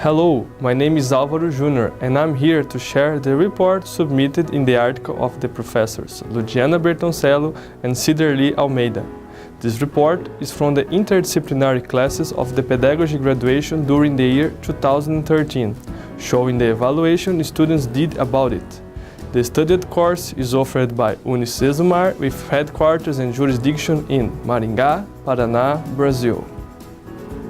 Hello, my name is Álvaro Júnior and I'm here to share the report submitted in the article of the professors Ludhiana Bertoncello and Siderly Almeida. This report is from the interdisciplinary classes of the pedagogy graduation during the year 2013, showing the evaluation students did about it. The studied course is offered by Unicesumar with headquarters and jurisdiction in Maringá, Paraná, Brazil.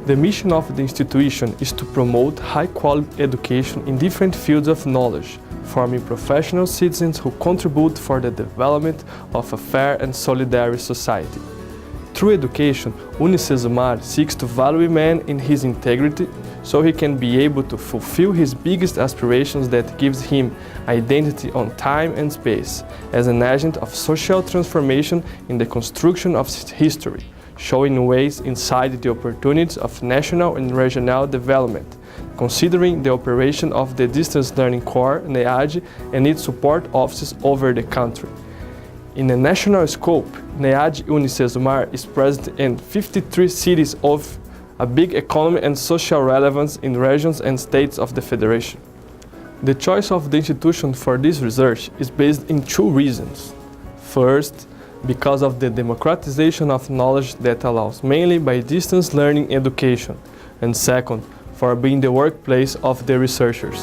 The mission of the institution is to promote high-quality education in different fields of knowledge, forming professional citizens who contribute for the development of a fair and solidary society. Through education, Unicesumar seeks to value man in his integrity so he can be able to fulfill his biggest aspirations that gives him identity on time and space, as an agent of social transformation in the construction of history, showing ways inside the opportunities of national and regional development, considering the operation of the Distance Learning Corps, NEAD, and its support offices over the country. In a national scope, NEAD Unicesumar is present in 53 cities of a big economic and social relevance in regions and states of the Federation. The choice of the institution for this research is based in two reasons. First, because of the democratization of knowledge that allows mainly by distance learning education, and second, for being the workplace of the researchers.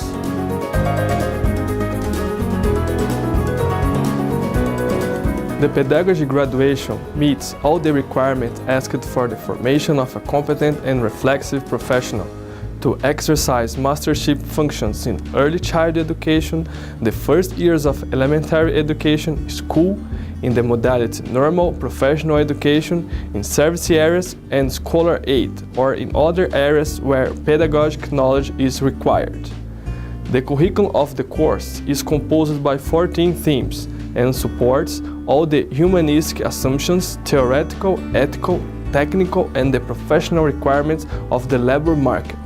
The pedagogy graduation meets all the requirements asked for the formation of a competent and reflexive professional to exercise mastership functions in early child education, the first years of elementary education, school, in the modality normal professional education, in service areas and scholar aid, or in other areas where pedagogic knowledge is required. The curriculum of the course is composed by 14 themes and supports all the humanistic assumptions, theoretical, ethical, technical, and the professional requirements of the labor market.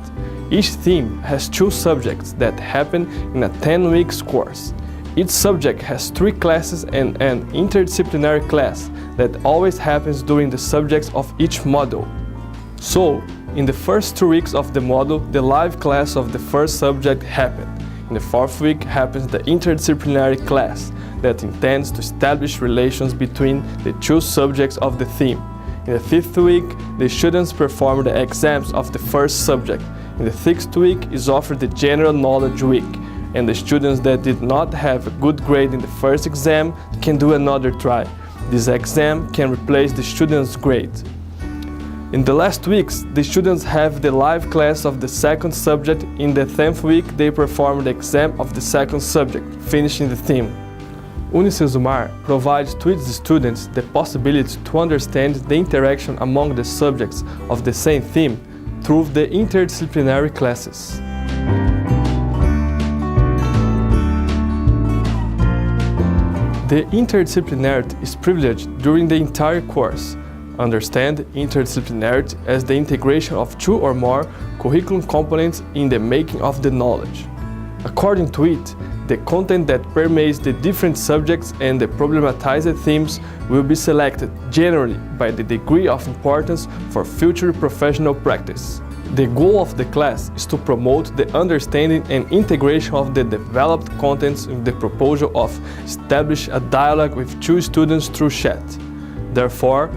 Each theme has two subjects that happen in a 10-week course. Each subject has 3 classes and an interdisciplinary class that always happens during the subjects of each module. So, in the first 2 weeks of the module, the live class of the first subject happened. In the 4th week happens the interdisciplinary class that intends to establish relations between the 2 subjects of the theme. In the 5th week, the students perform the exams of the first subject. In the 6th week is offered the general knowledge week, and the students that did not have a good grade in the first exam can do another try. This exam can replace the student's grade. In the last weeks, the students have the live class of the second subject. In the 10th week, they perform the exam of the second subject, finishing the theme. Unicesumar provides to its students the possibility to understand the interaction among the subjects of the same theme through the interdisciplinary classes. The interdisciplinarity is privileged during the entire course. Understand interdisciplinarity as the integration of 2 or more curriculum components in the making of the knowledge. According to it, the content that permeates the different subjects and the problematized themes will be selected generally by the degree of importance for future professional practice. The goal of the class is to promote the understanding and integration of the developed contents with the proposal of establish a dialogue with 2 students through chat. Therefore,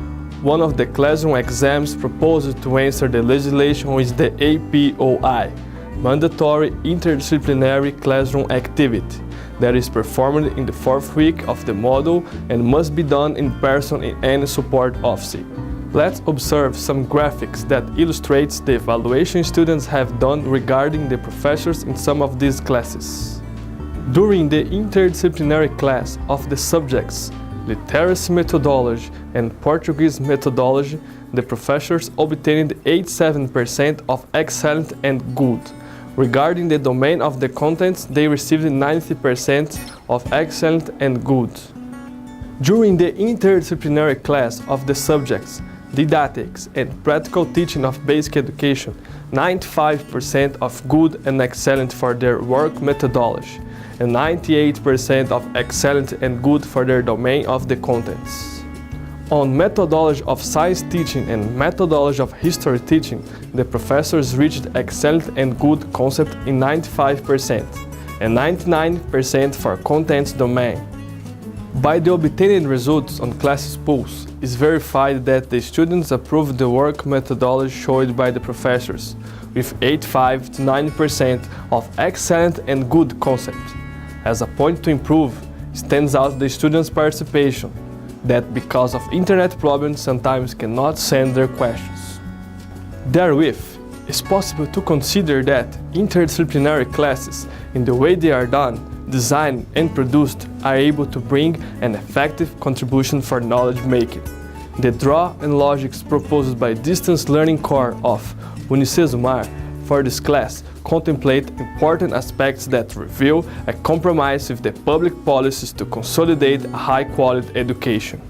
one of the classroom exams proposed to answer the legislation is the APOI, Mandatory Interdisciplinary Classroom Activity, that is performed in the 4th week of the module and must be done in person in any support office. Let's observe some graphics that illustrates the evaluation students have done regarding the professors in some of these classes. During the interdisciplinary class of the subjects Literacy Methodology and Portuguese Methodology, the professors obtained 87% of excellent and good. Regarding the domain of the contents, they received 90% of excellent and good. During the interdisciplinary class of the subjects Didactics and Practical Teaching of Basic Education, 95% of good and excellent for their work methodology, and 98% of excellent and good for their domain of the contents. On methodology of science teaching and methodology of history teaching, the professors reached excellent and good concept in 95% and 99% for contents domain. By the obtained results on class pools, it's verified that the students approved the work methodology showed by the professors, with 85 to 90% of excellent and good concept. As a point to improve, stands out the students' participation, that because of internet problems sometimes cannot send their questions. Therewith, it's possible to consider that interdisciplinary classes, in the way they are done, designed and produced, are able to bring an effective contribution for knowledge making. The draw and logics proposed by distance learning core of Unicesumar for this class contemplate important aspects that reveal a compromise with the public policies to consolidate a high-quality education.